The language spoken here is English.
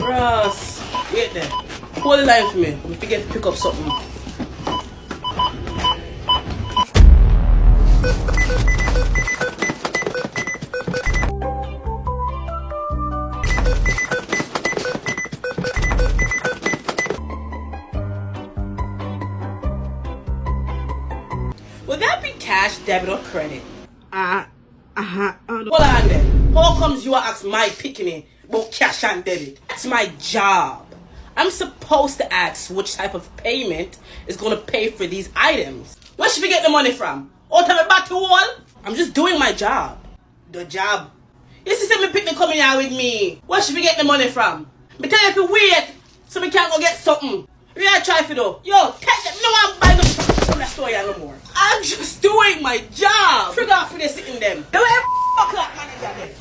Ross, wait there. Hold the line for me. We forget to pick up something. Would that be cash, debit, or credit? Hold on there. How comes you ask my picking about cash and debit? It's my job. I'm supposed to ask which type of payment is going to pay for these items. Where should we get the money from? Out of my battle wall? I'm just doing my job. The job? You see me picking coming here with me. Where should we get the money from? Me tell you to wait so we can't go get something. We are trying to do. Yo, take them. No one buy no from the store here no more. I'm just doing my job. Figure out for they sitting them. The way fuck that manager then.